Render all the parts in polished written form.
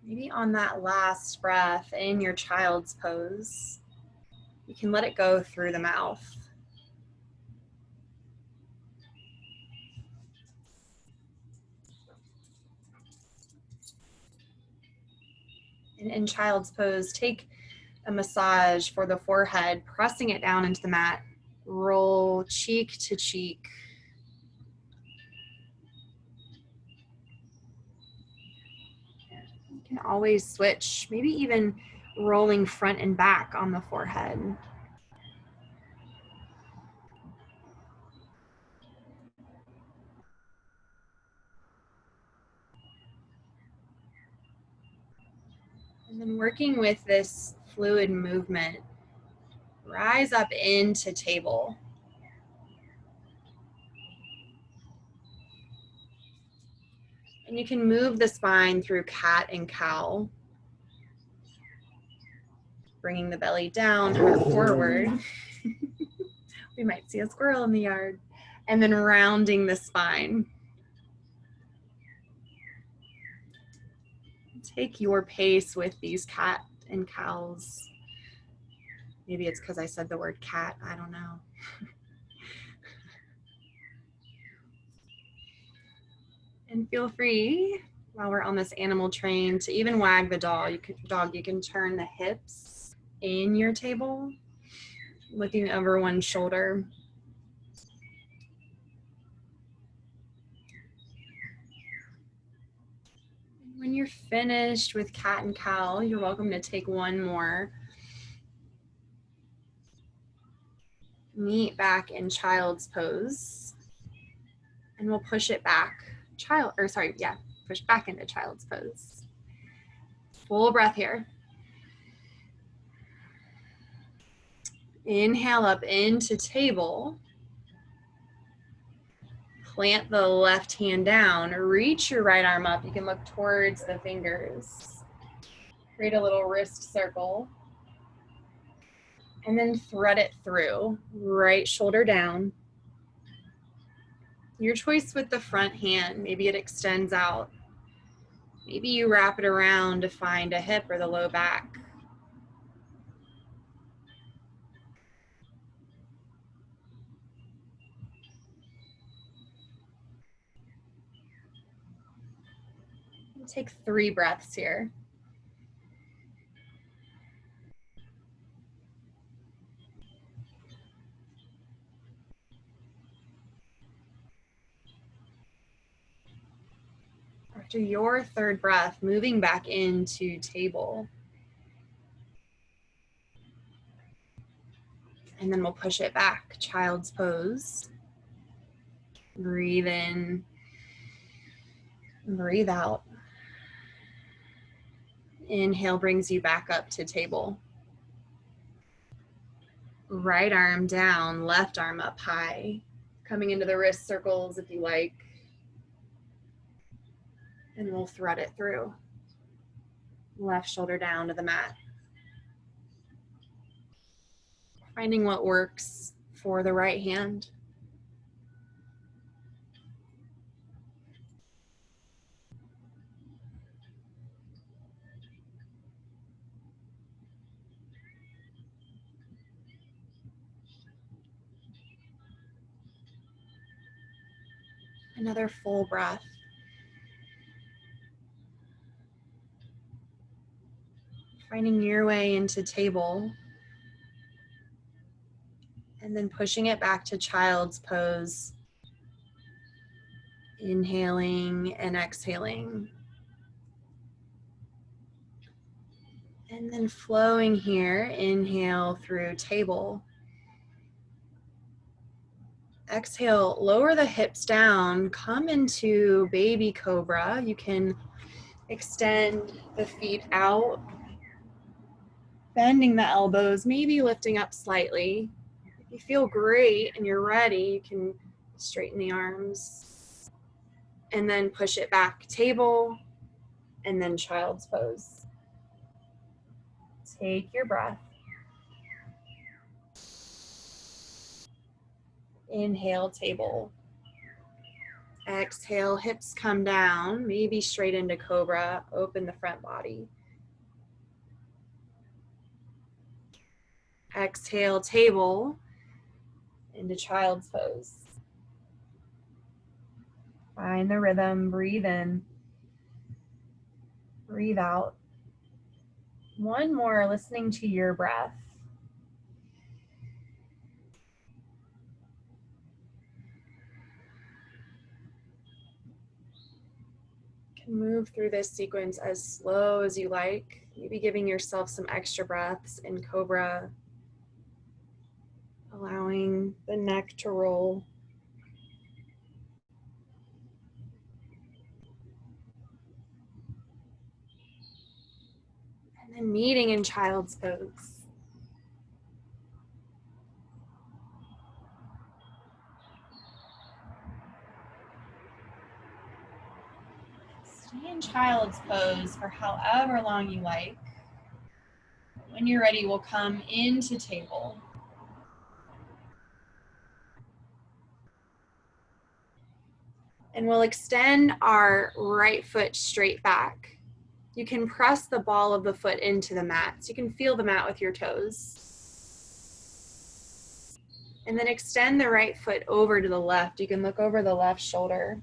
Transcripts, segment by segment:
Maybe on that last breath in your child's pose, you can let it go through the mouth. And in child's pose, take a massage for the forehead, pressing it down into the mat. Roll cheek to cheek. You can always switch, maybe even rolling front and back on the forehead. And then working with this fluid movement, rise up into table. And you can move the spine through cat and cow, bringing the belly down, heart forward. We might see a squirrel in the yard. And then rounding the spine. Take your pace with these cat and cows. Maybe it's because I said the word cat, I don't know. And feel free, while we're on this animal train, to even wag the dog. You can turn the hips in your table, looking over one shoulder. When you're finished with cat and cow, you're welcome to take one more. Meet back in child's pose. And we'll push it back. Push back into child's pose. Full breath here. Inhale up into table. Plant the left hand down. Reach your right arm up. You can look towards the fingers. Create a little wrist circle. And then thread it through. Right shoulder down. Your choice with the front hand. Maybe it extends out. Maybe you wrap it around to find a hip or the low back. Take 3 breaths here. After your 3rd breath, moving back into table. And then we'll push it back, child's pose. Breathe in, breathe out. Inhale brings you back up to table. Right arm down, left arm up high. Coming into the wrist circles if you like. And we'll thread it through. Left shoulder down to the mat. Finding what works for the right hand. Another full breath. Finding your way into table. And then pushing it back to child's pose. Inhaling and exhaling. And then flowing here, inhale through table. Exhale, lower the hips down, come into baby cobra. You can extend the feet out, bending the elbows, maybe lifting up slightly. If you feel great and you're ready, you can straighten the arms and then push it back, table, and then child's pose. Take your breath. Inhale, table. Exhale, hips come down, maybe straight into cobra. Open the front body. Exhale, table into child's pose. Find the rhythm, breathe in, breathe out. One more, listening to your breath. You can move through this sequence as slow as you like, maybe giving yourself some extra breaths in cobra, allowing the neck to roll. And then meeting in child's pose. Stay in child's pose for however long you like. When you're ready, we'll come into table. And we'll extend our right foot straight back. You can press the ball of the foot into the mat, so you can feel the mat with your toes. And then extend the right foot over to the left. You can look over the left shoulder.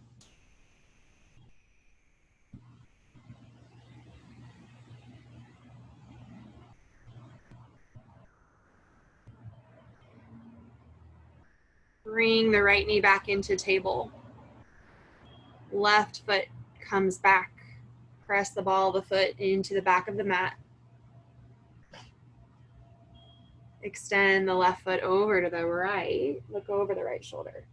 Bring the right knee back into table. Left foot comes back. Press the ball of the foot into the back of the mat. Extend the left foot over to the right. Look over the right shoulder.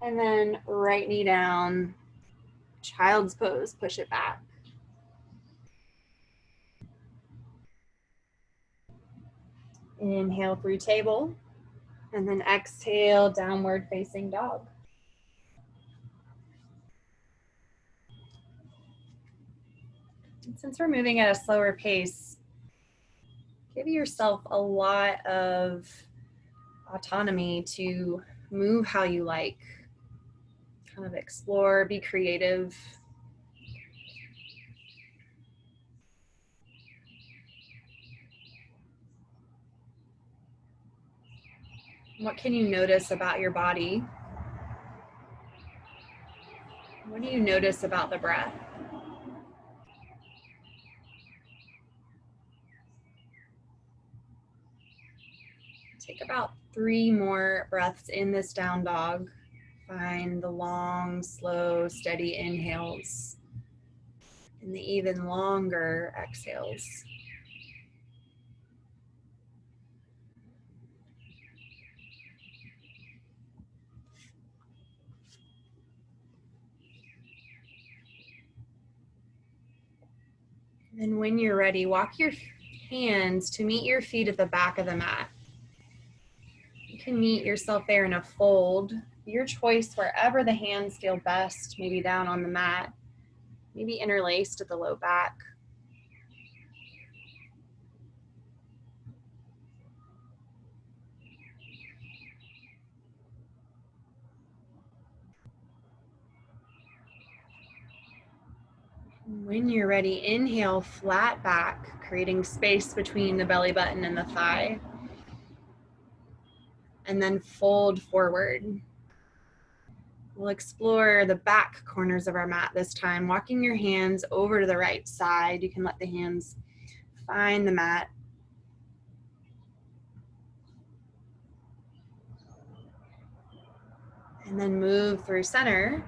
And then right knee down, child's pose, push it back. Inhale through table, and then exhale, downward facing dog. And since we're moving at a slower pace, give yourself a lot of autonomy to move how you like. Kind of explore, be creative. What can you notice about your body? What do you notice about the breath? Take about 3 more breaths in this down dog. Find the long, slow, steady inhales and the even longer exhales. And when you're ready, walk your hands to meet your feet at the back of the mat. You can meet yourself there in a fold. Your choice, wherever the hands feel best, maybe down on the mat, maybe interlaced at the low back. When you're ready, inhale, flat back, creating space between the belly button and the thigh. And then fold forward. We'll explore the back corners of our mat this time, walking your hands over to the right side. You can let the hands find the mat. And then move through center.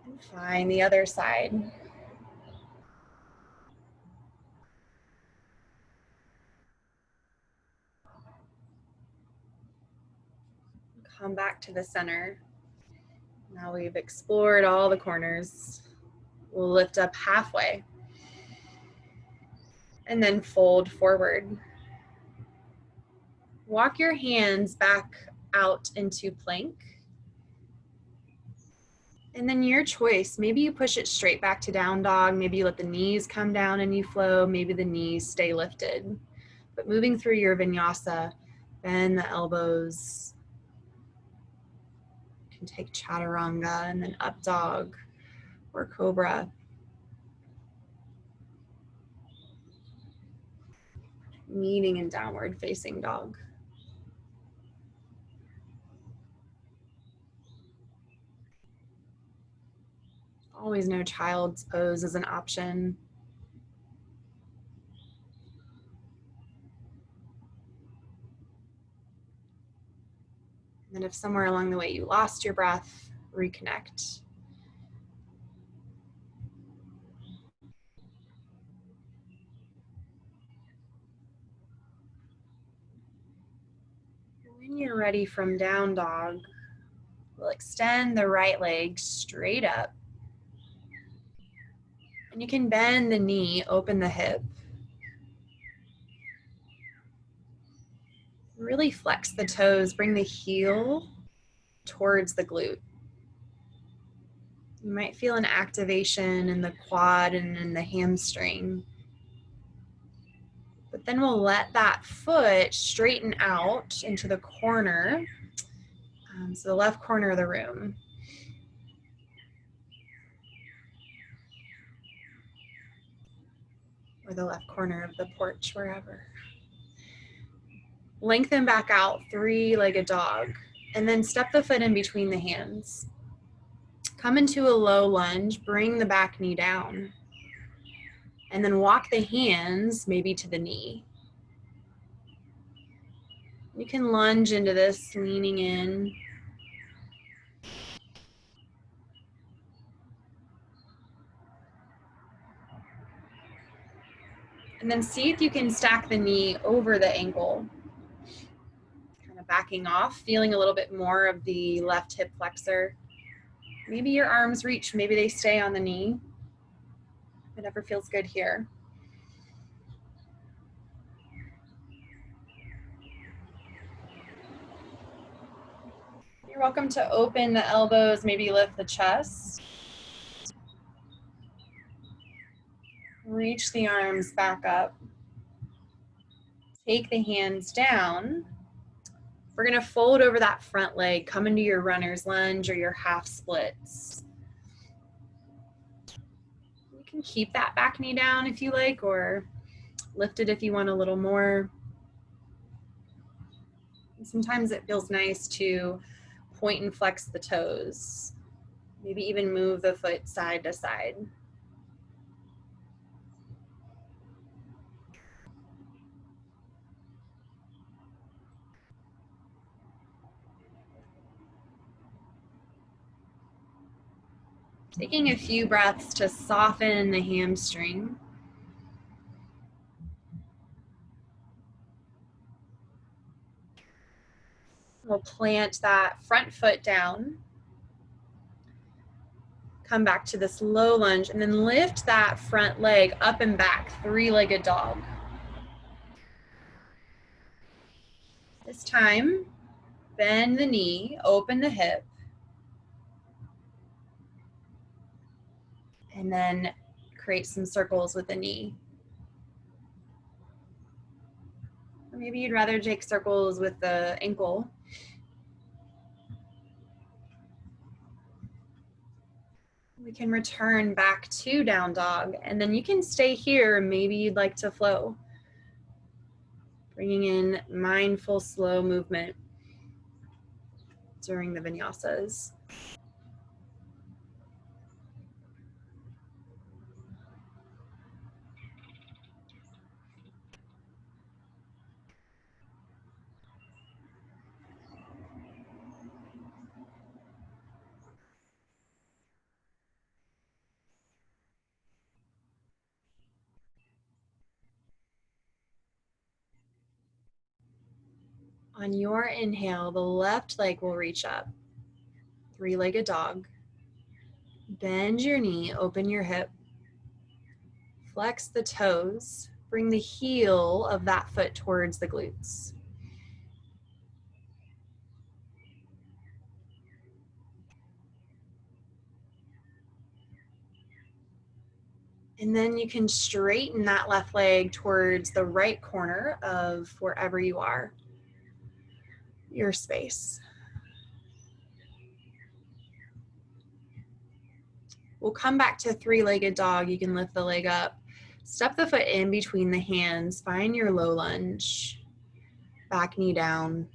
And find the other side. Come back to the center. Now we've explored all the corners. We'll lift up halfway. And then fold forward. Walk your hands back out into plank. And then your choice, maybe you push it straight back to down dog, maybe you let the knees come down and you flow, maybe the knees stay lifted. But moving through your vinyasa, bend the elbows. You can take chaturanga and then up dog or cobra. Meeting in downward facing dog. Always know child's pose is an option. And then if somewhere along the way you lost your breath, reconnect. When you're ready from down dog, we'll extend the right leg straight up. And you can bend the knee, open the hip. Really flex the toes, bring the heel towards the glute. You might feel an activation in the quad and in the hamstring. But then we'll let that foot straighten out into the corner, so the left corner of the room. Or the left corner of the porch, wherever. Lengthen back out, three-legged dog, and then step the foot in between the hands. Come into a low lunge, bring the back knee down, and then walk the hands maybe to the knee. You can lunge into this, leaning in. And then see if you can stack the knee over the ankle. Kind of backing off, feeling a little bit more of the left hip flexor. Maybe your arms reach, maybe they stay on the knee. Whatever feels good here. You're welcome to open the elbows, maybe lift the chest. Reach the arms back up. Take the hands down. We're gonna fold over that front leg, come into your runner's lunge or your half splits. You can keep that back knee down if you like, or lift it if you want a little more. And sometimes it feels nice to point and flex the toes. Maybe even move the foot side to side. Taking a few breaths to soften the hamstring. We'll plant that front foot down. Come back to this low lunge and then lift that front leg up and back, three-legged dog. This time, bend the knee, open the hip, and then create some circles with the knee. Or maybe you'd rather take circles with the ankle. We can return back to down dog, and then you can stay here. Maybe you'd like to flow. Bringing in mindful, slow movement during the vinyasas. On your inhale, the left leg will reach up, three-legged dog. Bend your knee, open your hip. Flex the toes, bring the heel of that foot towards the glutes. And then you can straighten that left leg towards the right corner of wherever you are, your space. We'll come back to three-legged dog. You can lift the leg up. Step the foot in between the hands. Find your low lunge. Back knee down.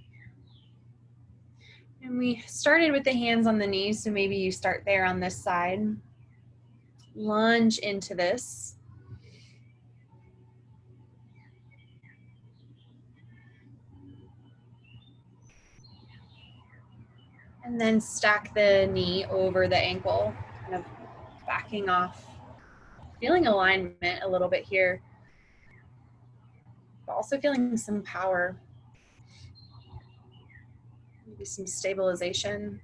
And we started with the hands on the knees, so maybe you start there on this side. Lunge into this. And then stack the knee over the ankle, kind of backing off. Feeling alignment a little bit here, but also feeling some power. Maybe some stabilization.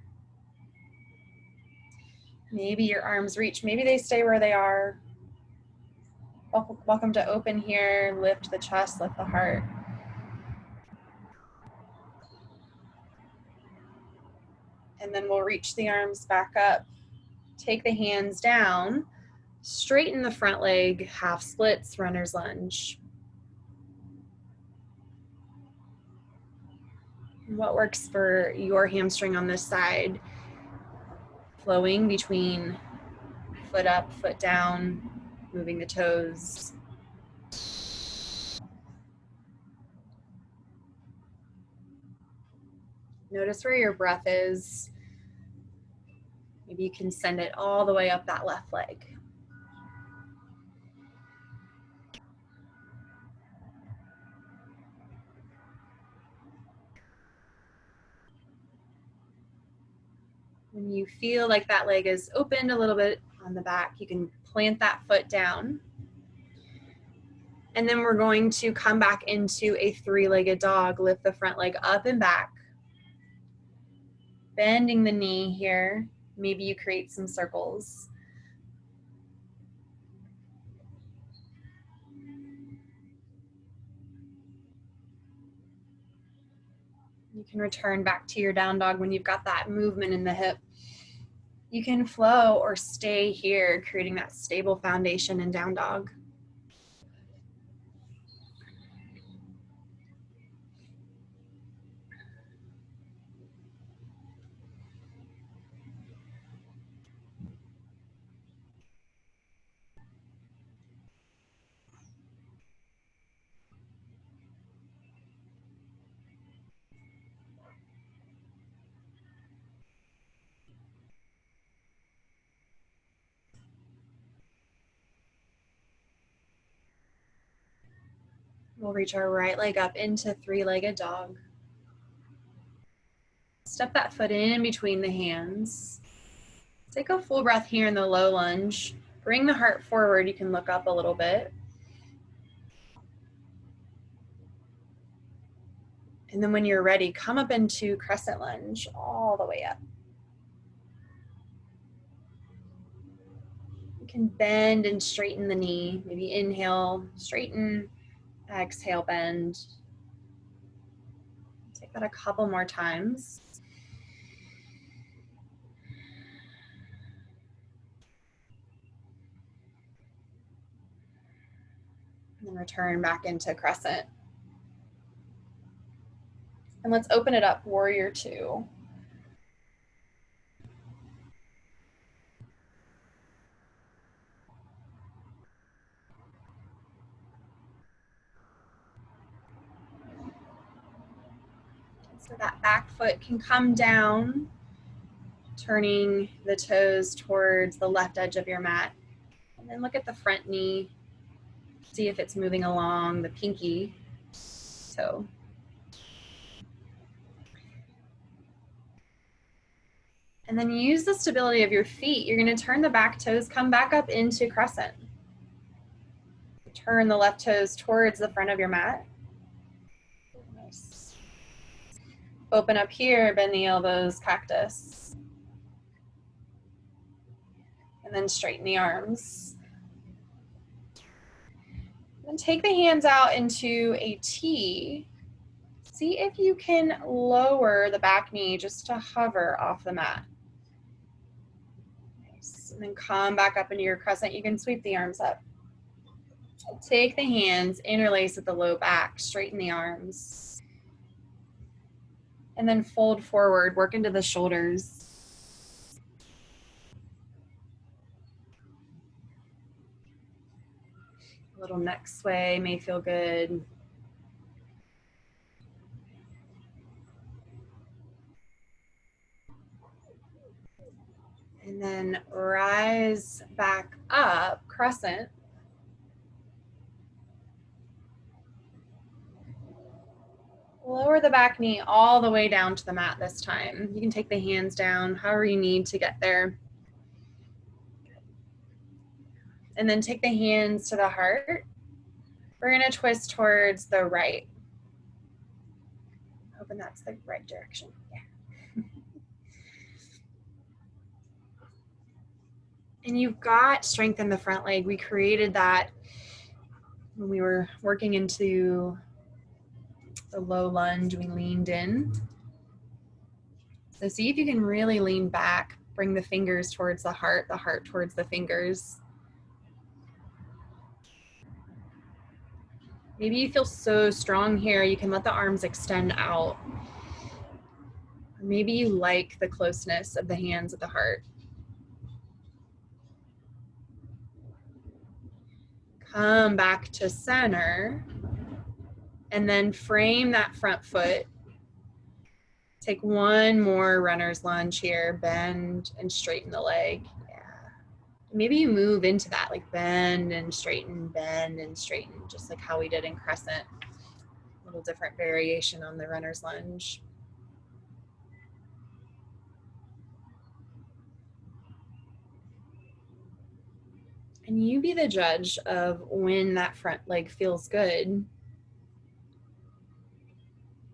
Maybe your arms reach, maybe they stay where they are. Welcome to open here, lift the chest, lift the heart. And then we'll reach the arms back up. Take the hands down, straighten the front leg, half splits, runner's lunge. What works for your hamstring on this side? Flowing between foot up, foot down, moving the toes. Notice where your breath is. Maybe you can send it all the way up that left leg. When you feel like that leg is opened a little bit on the back, you can plant that foot down. And then we're going to come back into a three-legged dog. Lift the front leg up and back. Bending the knee here. Maybe you create some circles. You can return back to your down dog when you've got that movement in the hip. You can flow or stay here, creating that stable foundation in down dog. We'll reach our right leg up into three-legged dog. Step that foot in between the hands. Take a full breath here in the low lunge. Bring the heart forward. You can look up a little bit. And then when you're ready, come up into crescent lunge all the way up. You can bend and straighten the knee. Maybe inhale, straighten, exhale, bend. Take that a couple more times. And then return back into crescent. And let's open it up, warrior two. So that back foot can come down, turning the toes towards the left edge of your mat. And then look at the front knee. See if it's moving along the pinky toe. And then use the stability of your feet. You're going to turn the back toes, come back up into crescent. Turn the left toes towards the front of your mat. Nice. Open up here, bend the elbows, cactus. And then straighten the arms. Then take the hands out into a T. See if you can lower the back knee just to hover off the mat. Nice. And then come back up into your crescent. You can sweep the arms up. Take the hands, interlace at the low back, straighten the arms. And then fold forward, work into the shoulders. A little neck sway may feel good. And then rise back up, crescent. Lower the back knee all the way down to the mat this time. You can take the hands down however you need to get there. And then take the hands to the heart. We're gonna twist towards the right. Hoping that's the right direction. Yeah. And you've got strength in the front leg. We created that when we were working into the low lunge, we leaned in. So see if you can really lean back, bring the fingers towards the heart towards the fingers. Maybe you feel so strong here, you can let the arms extend out. Or maybe you like the closeness of the hands at the heart. Come back to center and then frame that front foot. Take one more runner's lunge here, bend and straighten the leg. Yeah. Maybe you move into that, like bend and straighten, just like how we did in crescent. A little different variation on the runner's lunge. And you be the judge of when that front leg feels good.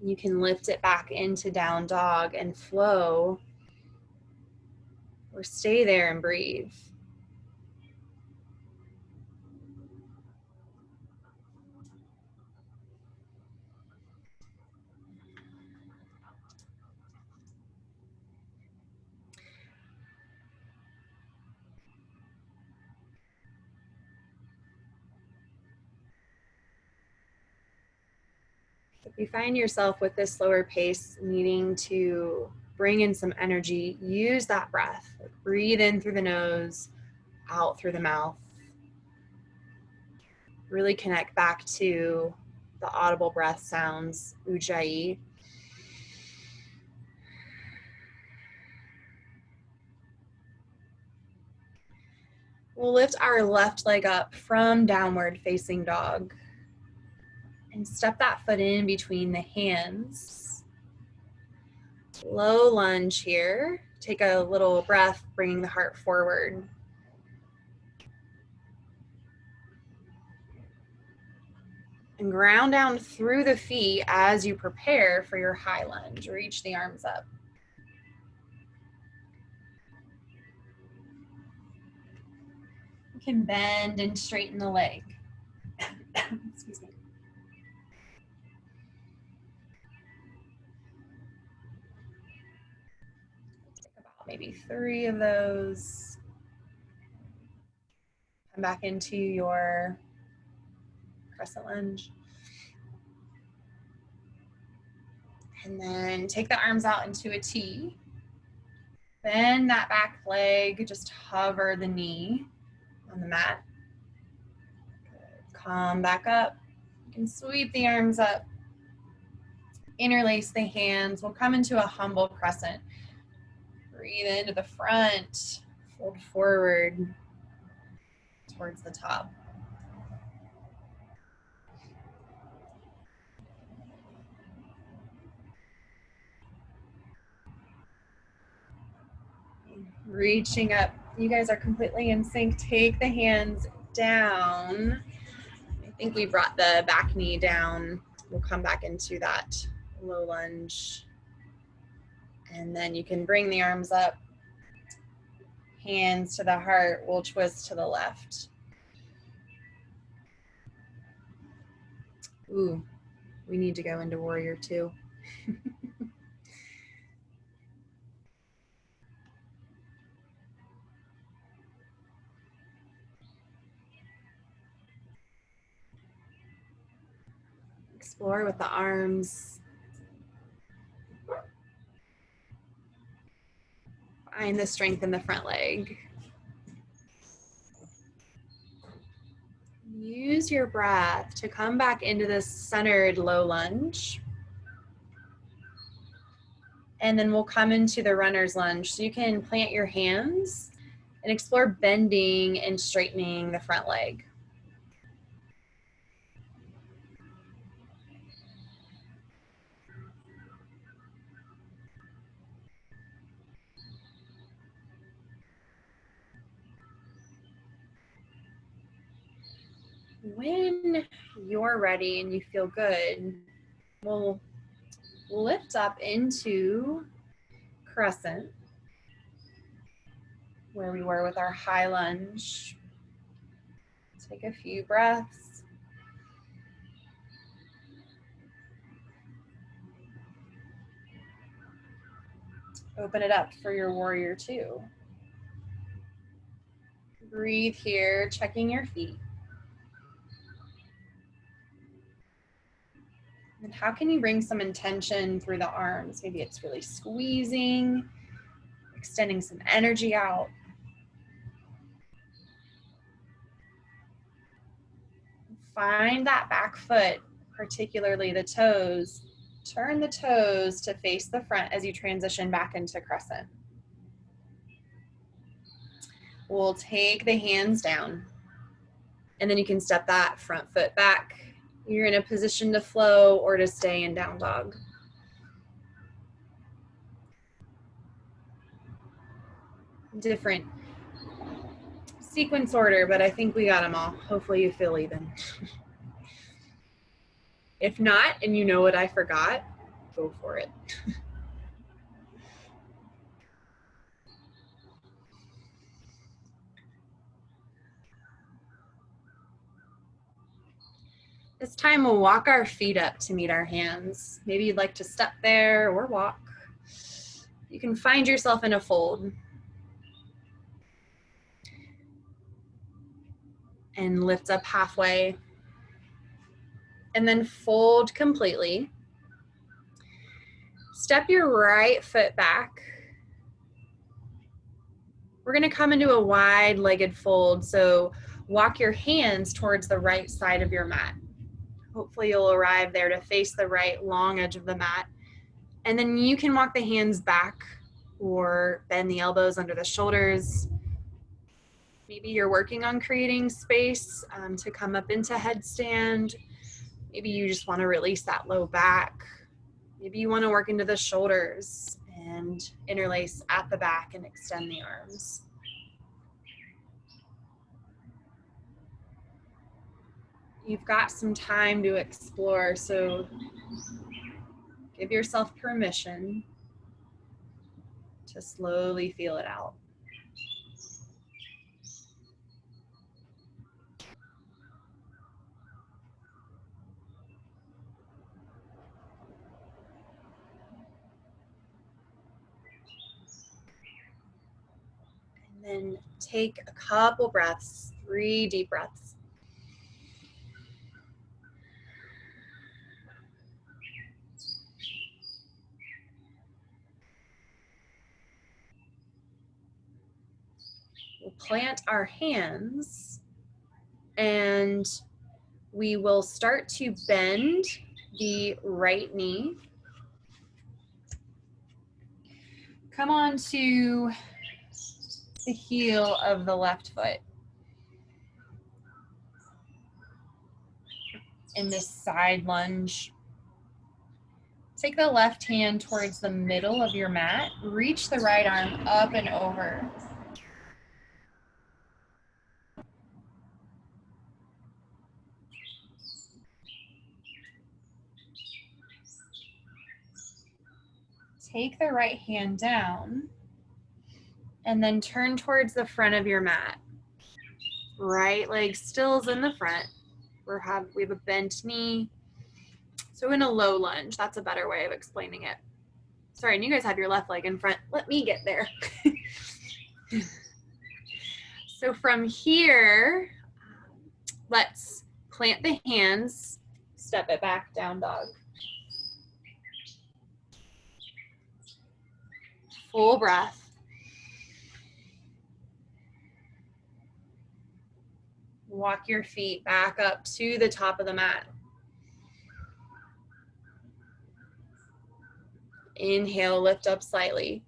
You can lift it back into down dog and flow, or stay there and breathe. If you find yourself with this slower pace needing to bring in some energy, use that breath. Like breathe in through the nose, out through the mouth. Really connect back to the audible breath sounds, ujjayi. We'll lift our left leg up from downward facing dog and step that foot in between the hands. Low lunge here. Take a little breath, bringing the heart forward. And ground down through the feet as you prepare for your high lunge. Reach the arms up. You can bend and straighten the leg. Excuse me. Take about maybe 3 of those. Come back into your crescent lunge. And then take the arms out into a T. Bend that back leg, just hover the knee on the mat. Good. Come back up. You can sweep the arms up. Interlace the hands. We'll come into a humble crescent. Breathe into the front. Fold forward towards the top. Reaching up. You guys are completely in sync. Take the hands down. I think we brought the back knee down. We'll come back into that low lunge. And then you can bring the arms up. Hands to the heart. We'll twist to the left. Ooh, we need to go into warrior two. Explore with the arms. Find the strength in the front leg. Use your breath to come back into this centered low lunge. And then we'll come into the runner's lunge. So you can plant your hands and explore bending and straightening the front leg. When you're ready and you feel good, we'll lift up into crescent, where we were with our high lunge. Take a few breaths. Open it up for your warrior two. Breathe here, checking your feet. And how can you bring some intention through the arms? Maybe it's really squeezing, extending some energy out. Find that back foot, particularly the toes. Turn the toes to face the front as you transition back into crescent. We'll take the hands down, and then you can step that front foot back. You're in a position to flow or to stay in down dog. Different sequence order, but I think we got them all. Hopefully you feel even. If not, and you know what I forgot, go for it. This time we'll walk our feet up to meet our hands. Maybe you'd like to step there or walk. You can find yourself in a fold. And lift up halfway. And then fold completely. Step your right foot back. We're going to come into a wide-legged fold, so walk your hands towards the right side of your mat. Hopefully you'll arrive there to face the right long edge of the mat. And then you can walk the hands back or bend the elbows under the shoulders. Maybe you're working on creating space to come up into headstand. Maybe you just want to release that low back. Maybe you want to work into the shoulders and interlace at the back and extend the arms. You've got some time to explore, so give yourself permission to slowly feel it out. And then take a couple breaths, 3 deep breaths. We'll plant our hands and we will start to bend the right knee. Come on to the heel of the left foot. In this side lunge. Take the left hand towards the middle of your mat. Reach the right arm up and over. Take the right hand down and then turn towards the front of your mat. Right leg still is in the front. We have a bent knee. So in a low lunge, that's a better way of explaining it. Sorry, and you guys have your left leg in front. Let me get there. So from here, let's plant the hands Step it back, down dog. Full breath. Walk your feet back up to the top of the mat. Inhale, lift up slightly.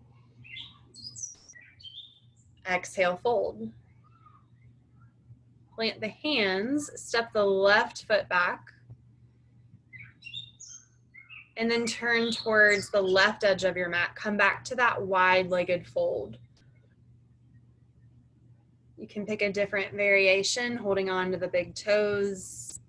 Exhale, fold. Plant the hands, step the left foot back, and then turn towards the left edge of your mat. Come back to that wide-legged fold. You can pick a different variation, holding on to the big toes.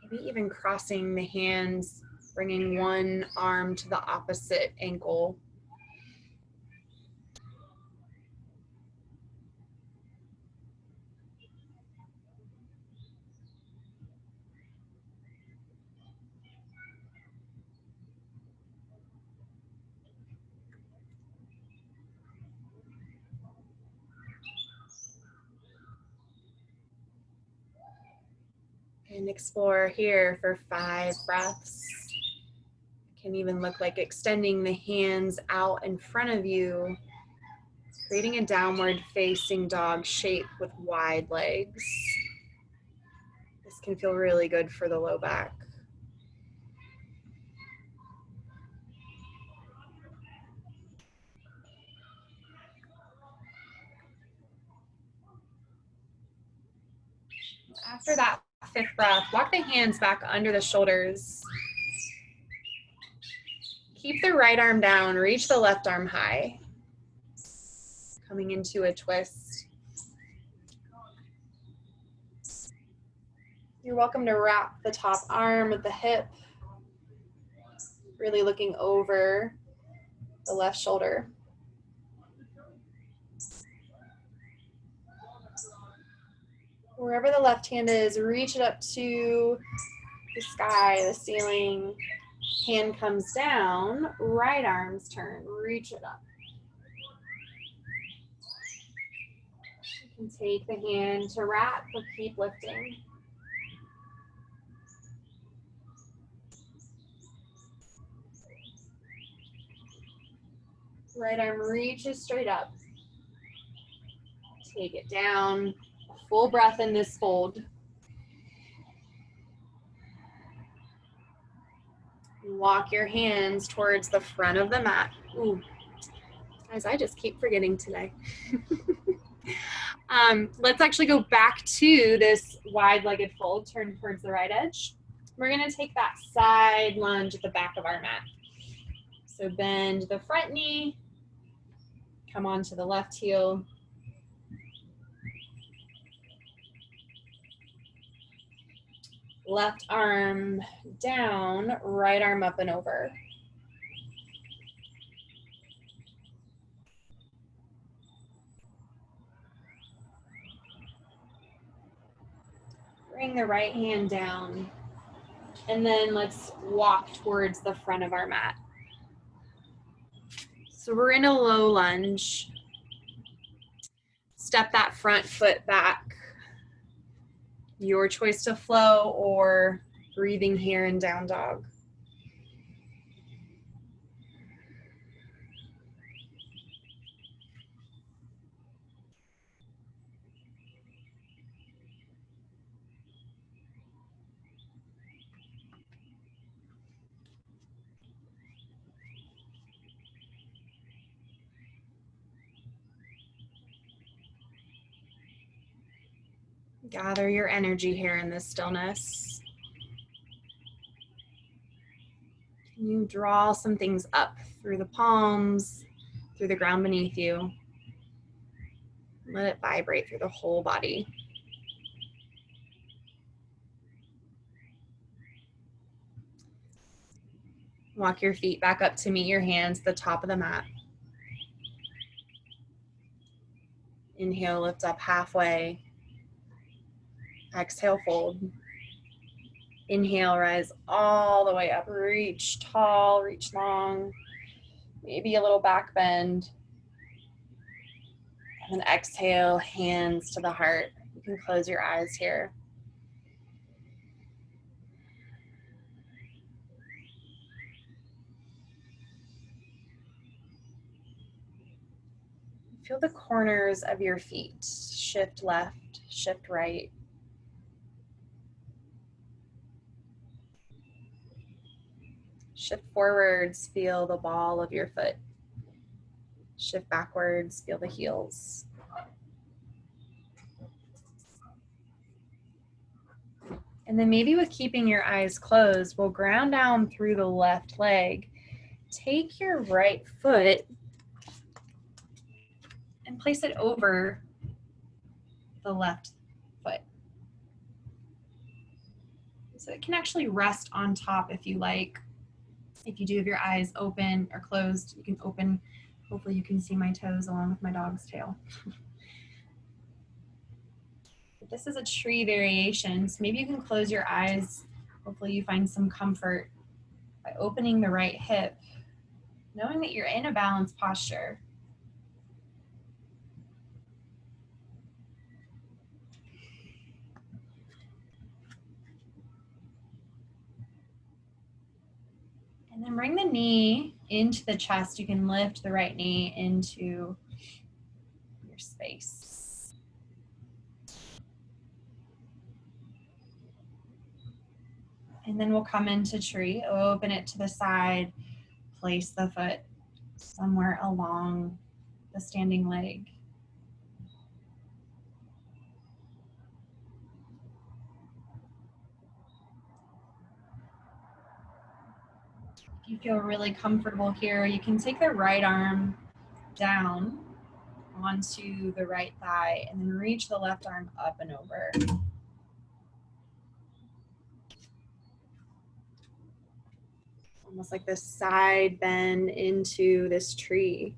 Maybe even crossing the hands, bringing one arm to the opposite ankle. And explore here for 5 breaths. It can even look like extending the hands out in front of you, creating a downward facing dog shape with wide legs. This can feel really good for the low back. After that 5th breath, walk the hands back under the shoulders. Keep the right arm down, reach the left arm high. Coming into a twist. You're welcome to wrap the top arm at the hip, really looking over the left shoulder. Wherever the left hand is, reach it up to the sky, the ceiling. Hand comes down, right arm's turn, reach it up. You can take the hand to wrap or keep lifting. Right arm reaches straight up. Take it down. Full breath in this fold. Walk your hands towards the front of the mat. Ooh, guys, I just keep forgetting today. Let's actually go back to this wide-legged fold. Turn towards the right edge. We're gonna take that side lunge at the back of our mat. So bend the front knee, come onto the left heel. Left arm down, right arm up and over. Bring the right hand down, and then let's walk towards the front of our mat. So we're in a low lunge. Step that front foot back. Your choice to flow or breathing here in down dog. Gather your energy here in this stillness. Can you draw some things up through the palms, through the ground beneath you? Let it vibrate through the whole body. Walk your feet back up to meet your hands at the top of the mat. Inhale, lift up halfway. Exhale, fold. Inhale, rise all the way up. Reach tall, reach long. Maybe a little back bend. And exhale, hands to the heart. You can close your eyes here. Feel the corners of your feet. Shift left, shift right. Shift forwards, feel the ball of your foot. Shift backwards, feel the heels. And then maybe with keeping your eyes closed, we'll ground down through the left leg. Take your right foot and place it over the left foot. So it can actually rest on top if you like. If you do have your eyes open or closed, you can open. Hopefully you can see my toes along with my dog's tail. This is a tree variation, so maybe you can close your eyes. Hopefully you find some comfort by opening the right hip, knowing that you're in a balanced posture. And then bring the knee into the chest. You can lift the right knee into your space. And then we'll come into tree, open it to the side, place the foot somewhere along the standing leg. If you feel really comfortable here, you can take the right arm down onto the right thigh and then reach the left arm up and over. Almost like this side bend into this tree.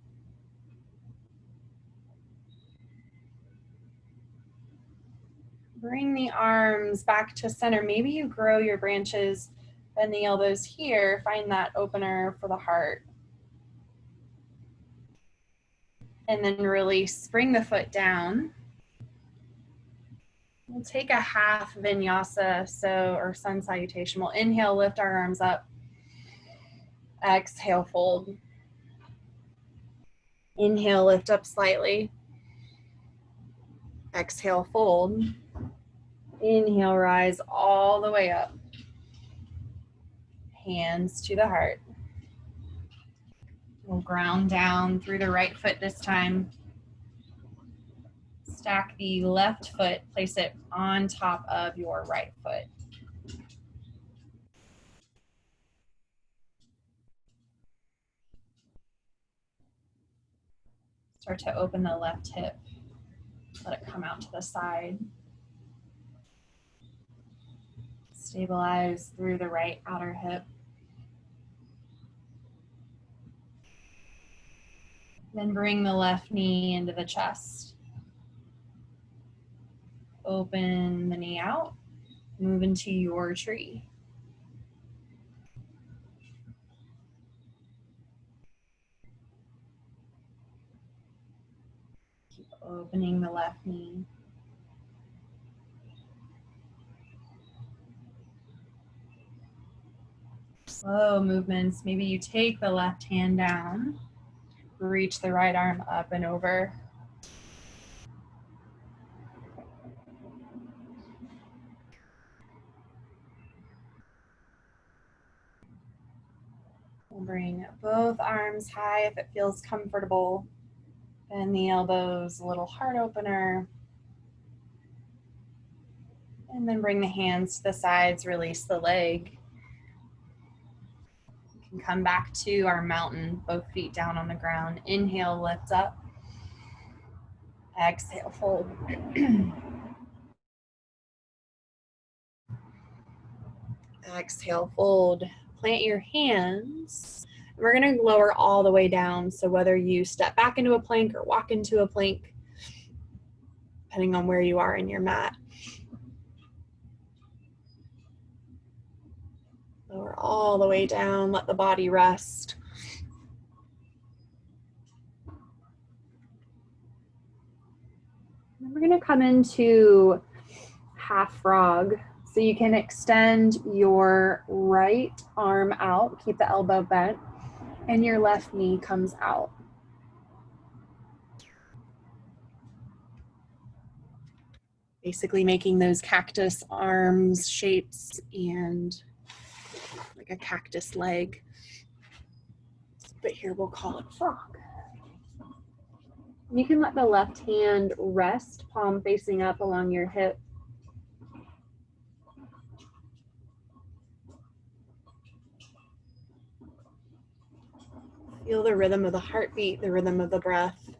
Bring the arms back to center. Maybe you grow your branches, bend the elbows here, find that opener for the heart. And then release, bring the foot down. We'll take a half vinyasa, or sun salutation. We'll inhale, lift our arms up. Exhale, fold. Inhale, lift up slightly. Exhale, fold. Inhale, rise all the way up. Hands to the heart. We'll ground down through the right foot this time. Stack the left foot, place it on top of your right foot. Start to open the left hip. Let it come out to the side. Stabilize through the right outer hip. Then bring the left knee into the chest. Open the knee out. Move into your tree. Keep opening the left knee. Slow movements. Maybe you take the left hand down. Reach the right arm up and over. We'll bring both arms high if it feels comfortable. Bend the elbows, a little heart opener. And then bring the hands to the sides, release the leg. You can come back to our mountain, both feet down on the ground. Inhale, lift up. Exhale, fold. Exhale, fold. Plant your hands. We're going to lower all the way down. So whether you step back into a plank or walk into a plank, depending on where you are in your mat. Lower all the way down. Let the body rest. And we're going to come into half frog. So you can extend your right arm out, keep the elbow bent, and your left knee comes out. Basically making those cactus arms shapes and like a cactus leg. But here we'll call it frog. You can let the left hand rest, palm facing up along your hip. Feel the rhythm of the heartbeat, the rhythm of the breath.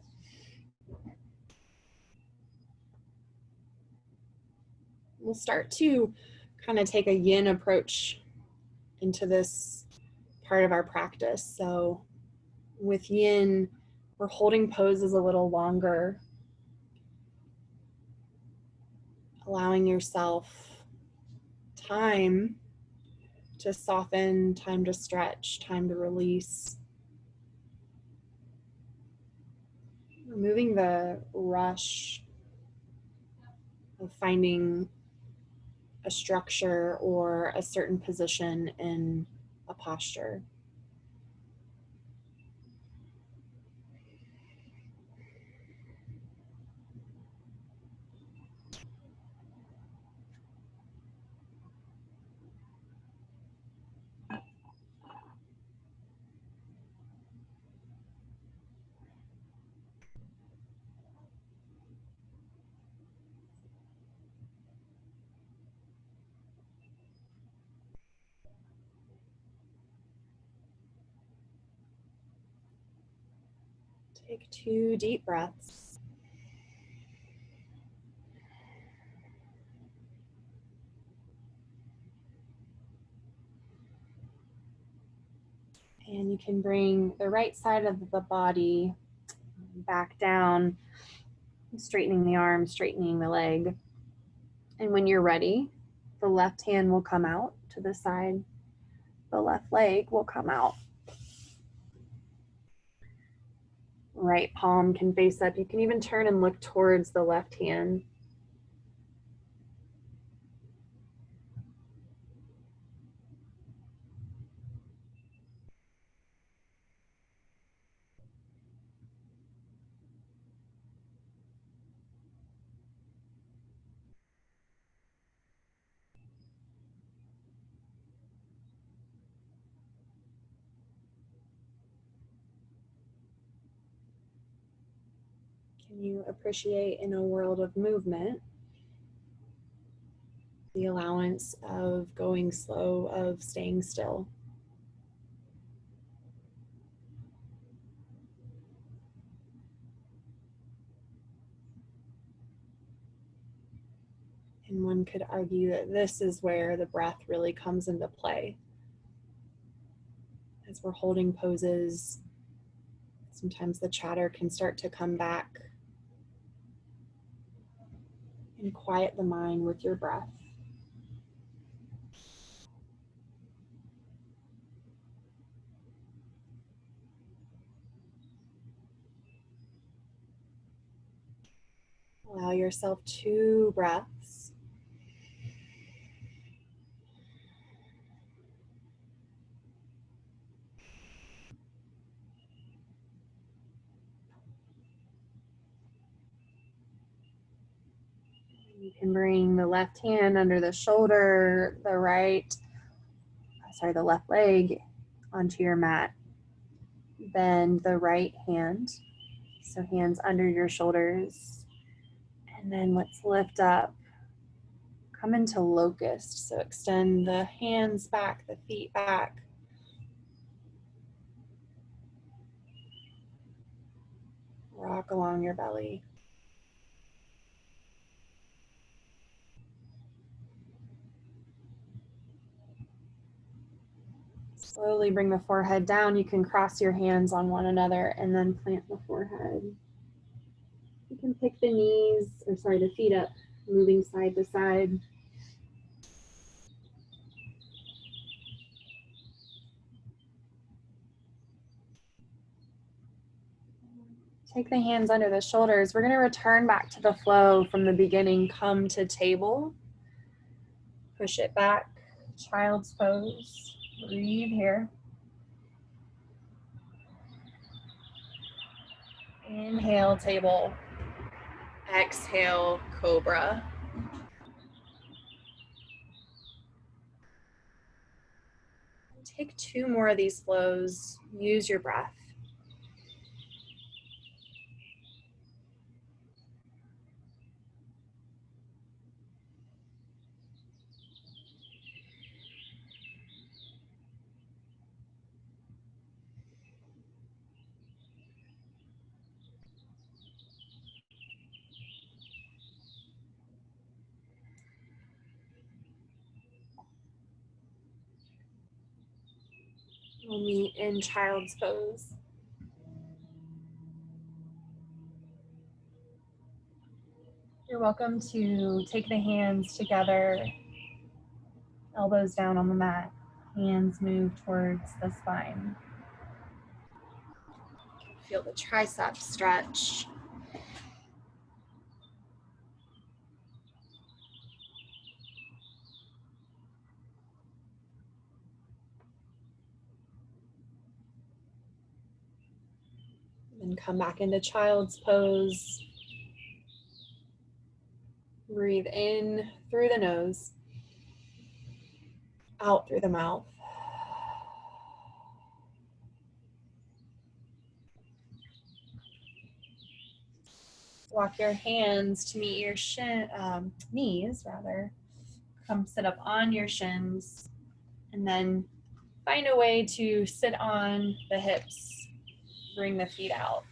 We'll start to kind of take a yin approach into this part of our practice. So with yin, we're holding poses a little longer, allowing yourself time to soften, time to stretch, time to release. Removing the rush of finding a structure or a certain position in a posture. Take 2 deep breaths. And you can bring the right side of the body back down, straightening the arm, straightening the leg. And when you're ready, the left hand will come out to the side. The left leg will come out. Right palm can face up. You can even turn and look towards the left hand. Can you appreciate, in a world of movement, the allowance of going slow, of staying still? And one could argue that this is where the breath really comes into play. As we're holding poses, sometimes the chatter can start to come back. And quiet the mind with your breath. Allow yourself 2 breaths. You can bring the left hand under the shoulder, the left leg onto your mat. Bend the right hand, so hands under your shoulders. And then let's lift up. Come into locust, so extend the hands back, the feet back. Rock along your belly. Slowly bring the forehead down. You can cross your hands on one another and then plant the forehead. You can pick the feet up, moving side to side. Take the hands under the shoulders. We're going to return back to the flow from the beginning. Come to table. Push it back. Child's pose. Breathe here. Inhale, table. Exhale, cobra. Take 2 more of these flows. Use your breath. We'll meet in child's pose. You're welcome to take the hands together, elbows down on the mat, hands move towards the spine. Feel the triceps stretch. Then come back into child's pose. Breathe in through the nose, out through the mouth. Walk your hands to meet your knees. Come sit up on your shins, and then find a way to sit on the hips. Bring the feet out.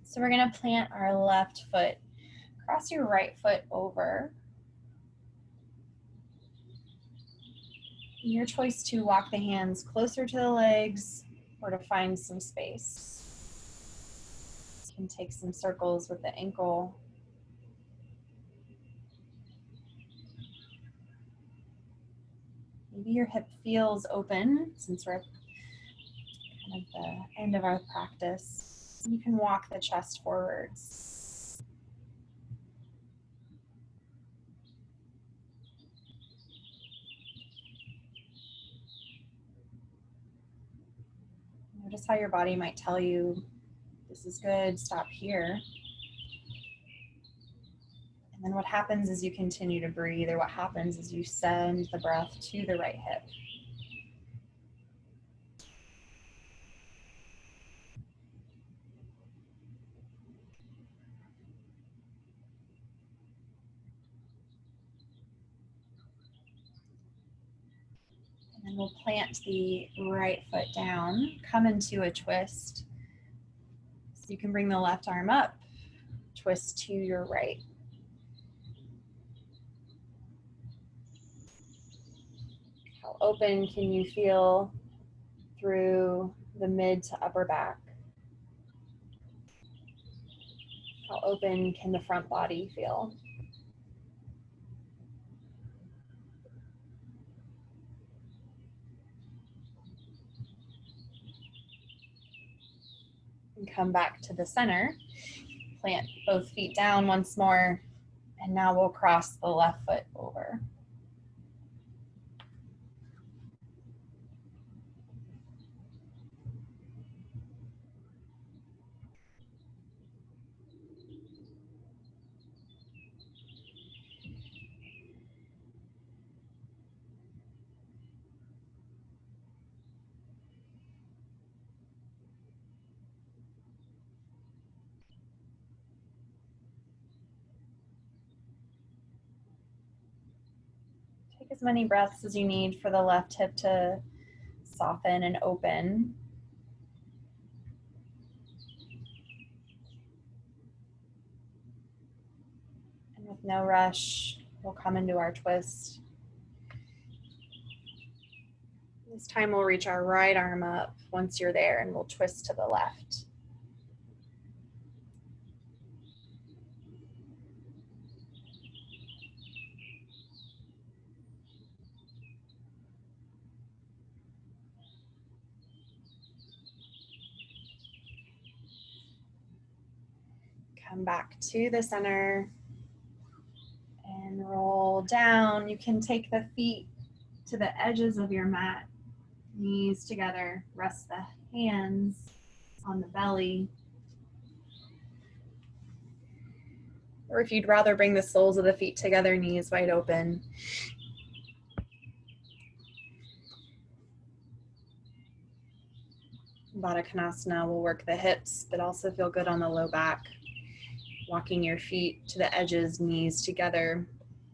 So we're going to plant our left foot. Cross your right foot over. Your choice to walk the hands closer to the legs or to find some space. You can take some circles with the ankle. Maybe your hip feels open since we're at kind of the end of our practice. You can walk the chest forwards. Notice how your body might tell you, this is good, stop here. And then what happens is you continue to breathe, or what happens is you send the breath to the right hip. And then we'll plant the right foot down, come into a twist. So you can bring the left arm up, twist to your right. How open can you feel through the mid to upper back? How open can the front body feel? And come back to the center. Plant both feet down once more. And now we'll cross the left foot over. Take as many breaths as you need for the left hip to soften and open. And with no rush, we'll come into our twist. This time we'll reach our right arm up once you're there, and we'll twist to the left. Come back to the center and roll down. You can take the feet to the edges of your mat, knees together, rest the hands on the belly. Or if you'd rather bring the soles of the feet together, knees wide open. Baddha Konasana will work the hips, but also feel good on the low back. Walking your feet to the edges, knees together,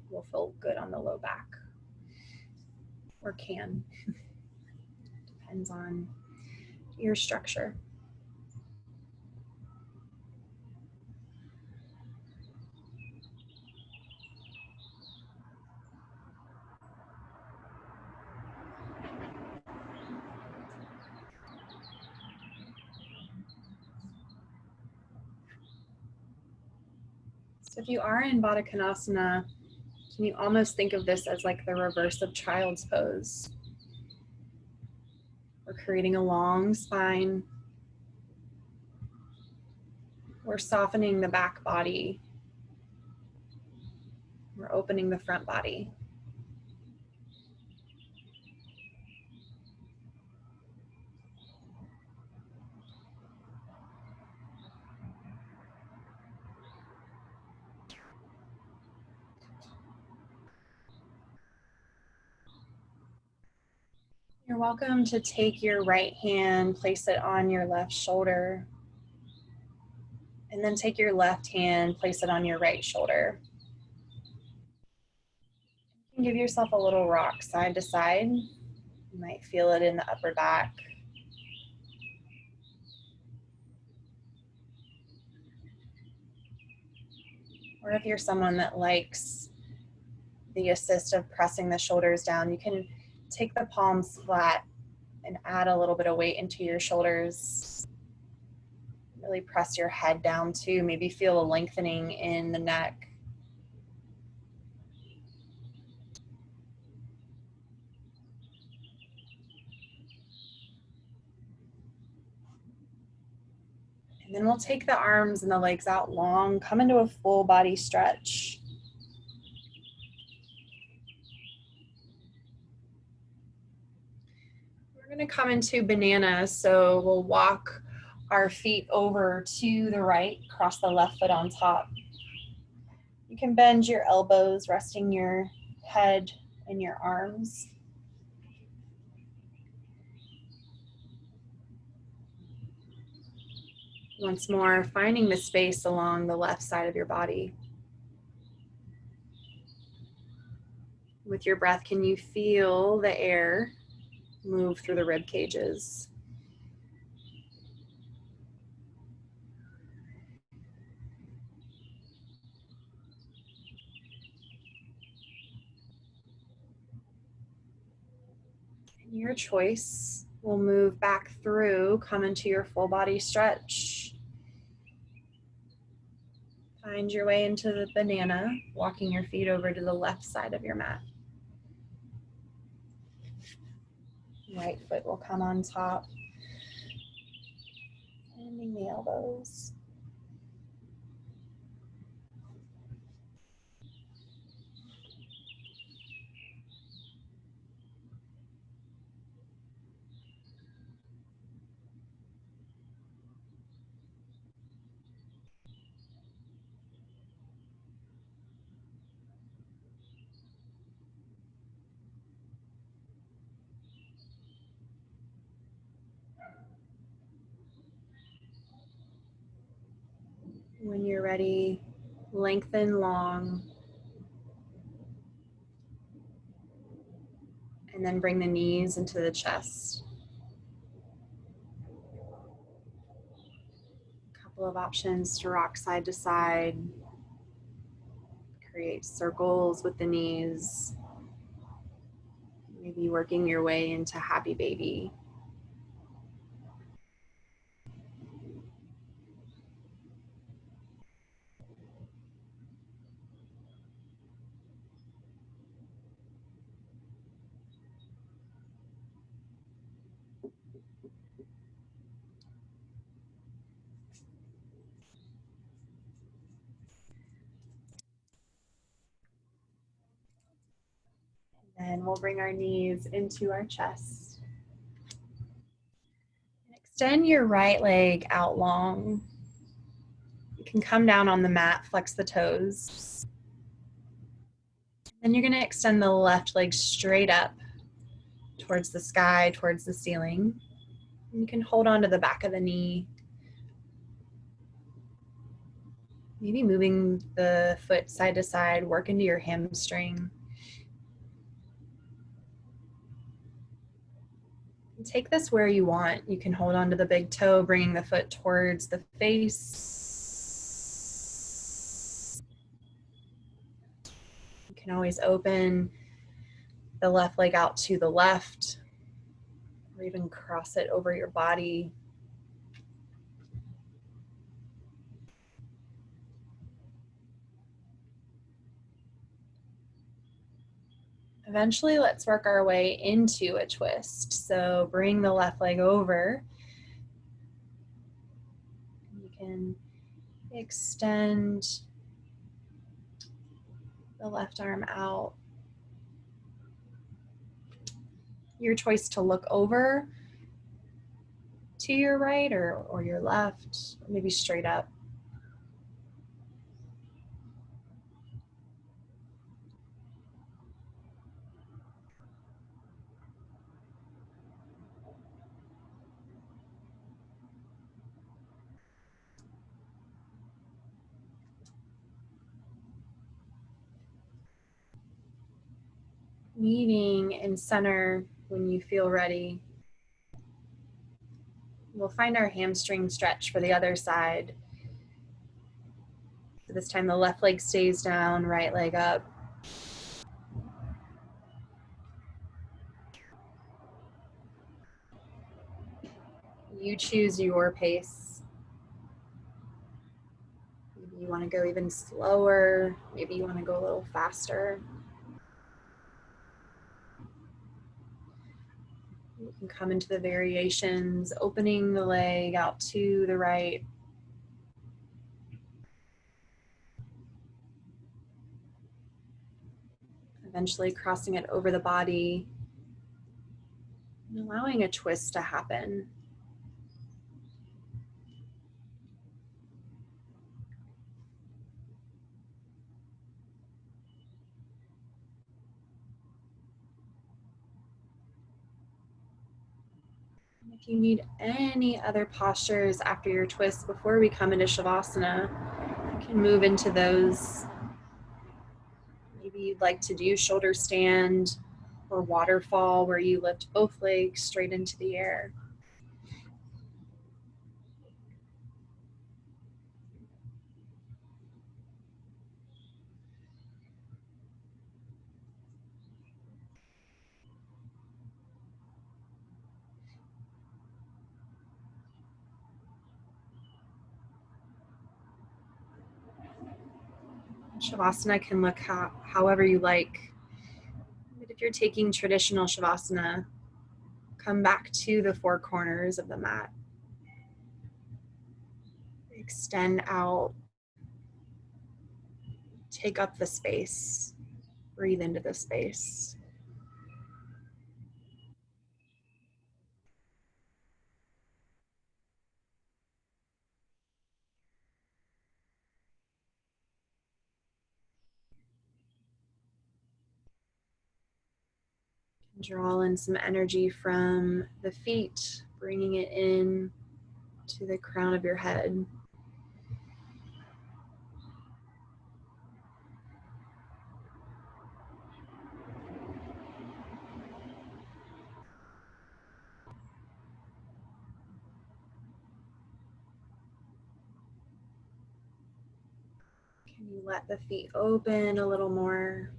will feel good on the low back. Or can. Depends on your structure. So if you are in Baddha Konasana, can you almost think of this as like the reverse of child's pose? We're creating a long spine. We're softening the back body. We're opening the front body. You're welcome to take your right hand, place it on your left shoulder, and then take your left hand, place it on your right shoulder. You can give yourself a little rock side to side. You might feel it in the upper back. Or if you're someone that likes the assist of pressing the shoulders down, you can take the palms flat and add a little bit of weight into your shoulders. Really press your head down too. Maybe feel a lengthening in the neck. And then we'll take the arms and the legs out long, come into a full body stretch. We're going to come into banana, so we'll walk our feet over to the right, cross the left foot on top. You can bend your elbows, resting your head in your arms. Once more, finding the space along the left side of your body. With your breath, can you feel the air move through the rib cages? And your choice will move back through, come into your full body stretch. Find your way into the banana, walking your feet over to the left side of your mat. Right foot will come on top. Bending the elbows. When you're ready, lengthen long. And then bring the knees into the chest. A couple of options to rock side to side. Create circles with the knees. Maybe working your way into happy baby. And we'll bring our knees into our chest. Extend your right leg out long. You can come down on the mat, flex the toes. Then you're going to extend the left leg straight up towards the sky, towards the ceiling. And you can hold on to the back of the knee. Maybe moving the foot side to side, work into your hamstring. Take this where you want. You can hold on to the big toe, bringing the foot towards the face. You can always open the left leg out to the left, or even cross it over your body. Eventually, let's work our way into a twist. So bring the left leg over. You can extend the left arm out. Your choice to look over to your right or your left, or maybe straight up. Meeting in center when you feel ready. We'll find our hamstring stretch for the other side. So this time the left leg stays down, right leg up. You choose your pace. Maybe you want to go even slower. Maybe you want to go a little faster. You can come into the variations, opening the leg out to the right. Eventually crossing it over the body and allowing a twist to happen. If you need any other postures after your twist before we come into Shavasana, you can move into those. Maybe you'd like to do shoulder stand or waterfall where you lift both legs straight into the air. Shavasana can look however you like. But if you're taking traditional Shavasana, come back to the four corners of the mat. Extend out. Take up the space. Breathe into the space. Draw in some energy from the feet, bringing it in to the crown of your head. Can you let the feet open a little more?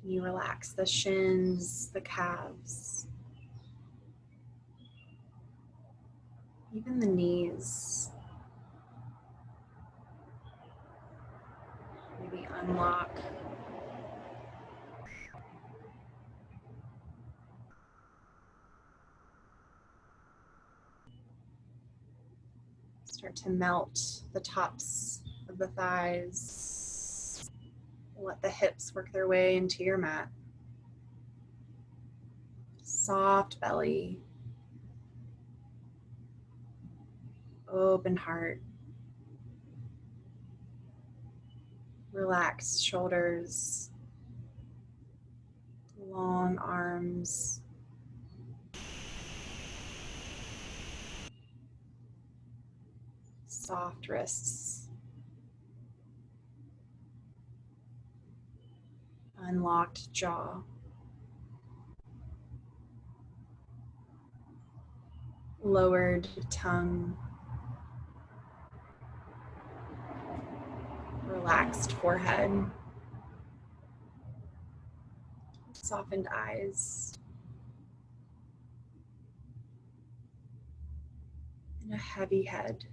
Can you relax the shins, the calves, even the knees? Maybe unlock. Start to melt the tops of the thighs, Let the hips work their way into your mat. Soft belly. Open heart. Relaxed shoulders. Long arms. Soft wrists. Unlocked jaw. Lowered tongue. Relaxed forehead. Softened eyes. And a heavy head.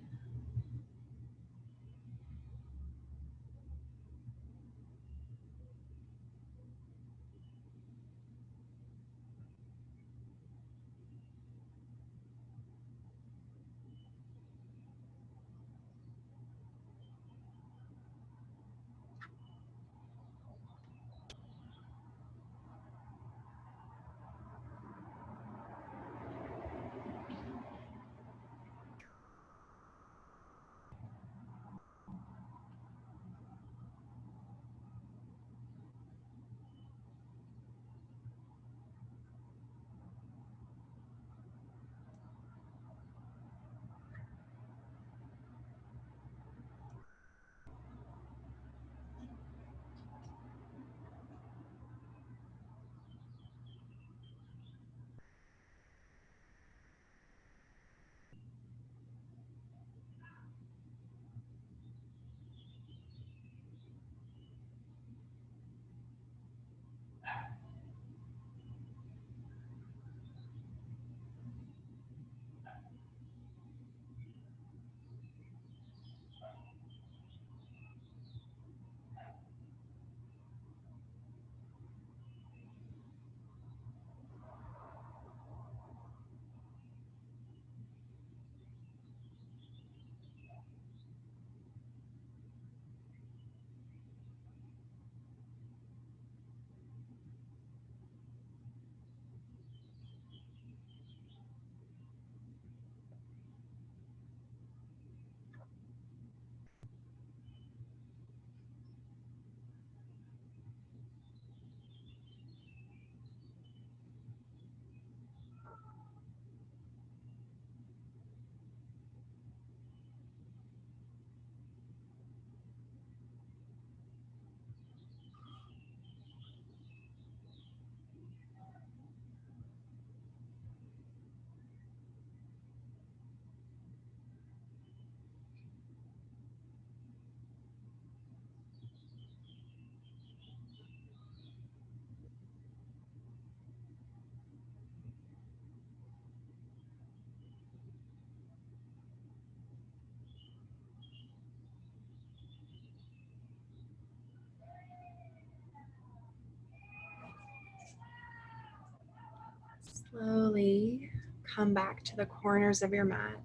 Slowly come back to the corners of your mat.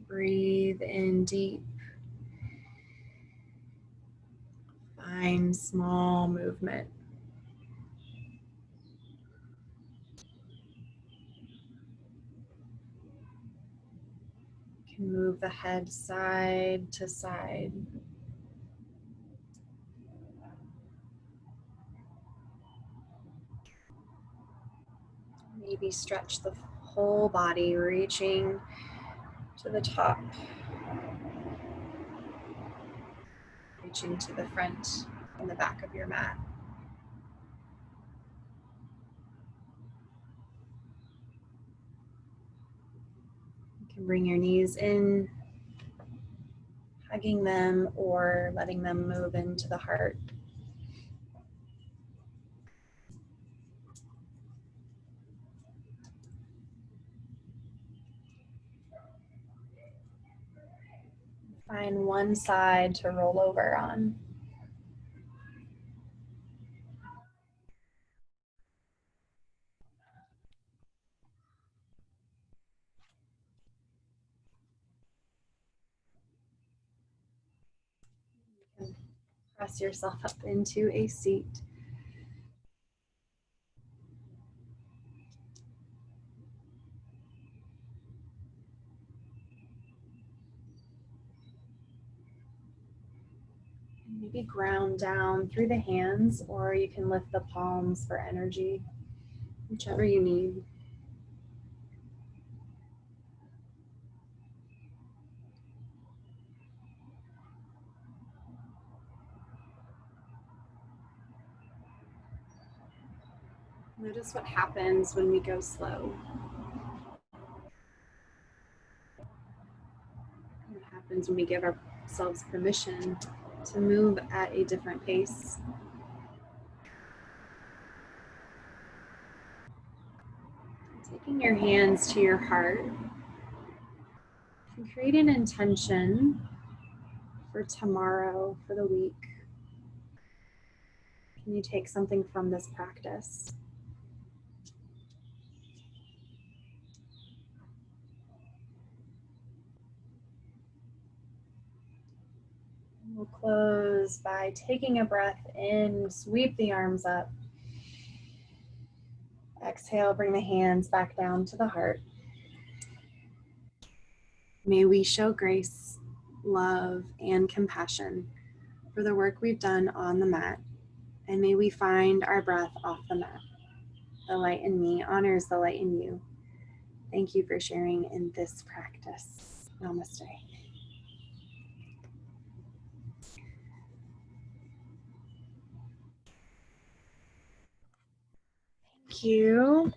Breathe in deep. Find small movement. You can move the head side to side. Maybe stretch the whole body, reaching to the top, reaching to the front and the back of your mat. You can bring your knees in, hugging them or letting them move into the heart. Find one side to roll over on. Press yourself up into a seat. And maybe ground down through the hands, or you can lift the palms for energy, whichever you need. Notice what happens when we go slow. What happens when we give ourselves permission to move at a different pace. Taking your hands to your heart, and create an intention for tomorrow, for the week. Can you take something from this practice? We'll close by taking a breath in, sweep the arms up. Exhale, bring the hands back down to the heart. May we show grace, love, and compassion for the work we've done on the mat, and may we find our breath off the mat. The light in me honors the light in you. Thank you for sharing in this practice. Namaste. Thank you.